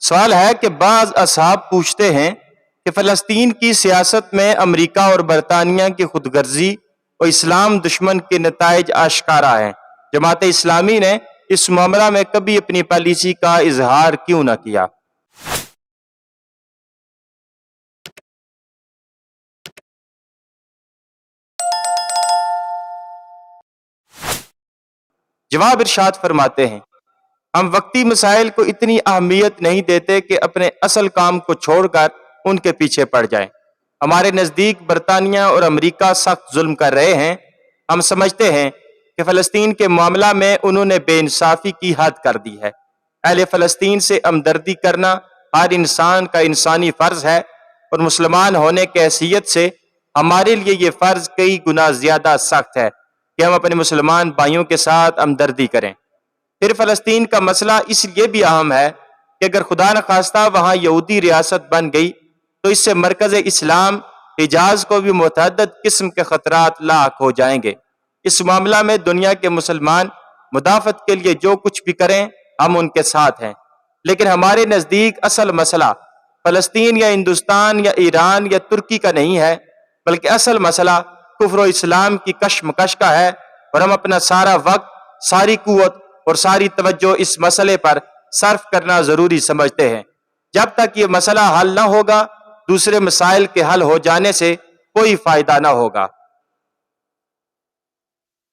سوال ہے کہ بعض اصحاب پوچھتے ہیں کہ فلسطین کی سیاست میں امریکہ اور برطانیہ کی خود غرضی اور اسلام دشمن کے نتائج آشکارا ہیں۔ جماعت اسلامی نے اس معاملہ میں کبھی اپنی پالیسی کا اظہار کیوں نہ کیا؟ جواب ارشاد فرماتے ہیں، ہم وقتی مسائل کو اتنی اہمیت نہیں دیتے کہ اپنے اصل کام کو چھوڑ کر ان کے پیچھے پڑ جائیں۔ ہمارے نزدیک برطانیہ اور امریکہ سخت ظلم کر رہے ہیں۔ ہم سمجھتے ہیں کہ فلسطین کے معاملہ میں انہوں نے بے انصافی کی حد کر دی ہے۔ اہل فلسطین سے ہمدردی کرنا ہر انسان کا انسانی فرض ہے، اور مسلمان ہونے کی حیثیت سے ہمارے لیے یہ فرض کئی گنا زیادہ سخت ہے کہ ہم اپنے مسلمان بھائیوں کے ساتھ ہمدردی کریں۔ پھر فلسطین کا مسئلہ اس لیے بھی اہم ہے کہ اگر خدا نخواستہ وہاں یہودی ریاست بن گئی تو اس سے مرکز اسلام حجاز کو بھی متعدد قسم کے خطرات لاحق ہو جائیں گے۔ اس معاملہ میں دنیا کے مسلمان مدافعت کے لیے جو کچھ بھی کریں ہم ان کے ساتھ ہیں، لیکن ہمارے نزدیک اصل مسئلہ فلسطین یا ہندوستان یا ایران یا ترکی کا نہیں ہے، بلکہ اصل مسئلہ کفر و اسلام کی کشمکش کا ہے، اور ہم اپنا سارا وقت، ساری قوت اور ساری توجہ اس مسئلے پر صرف کرنا ضروری سمجھتے ہیں۔ جب تک یہ مسئلہ حل نہ ہوگا دوسرے مسائل کے حل ہو جانے سے کوئی فائدہ نہ ہوگا۔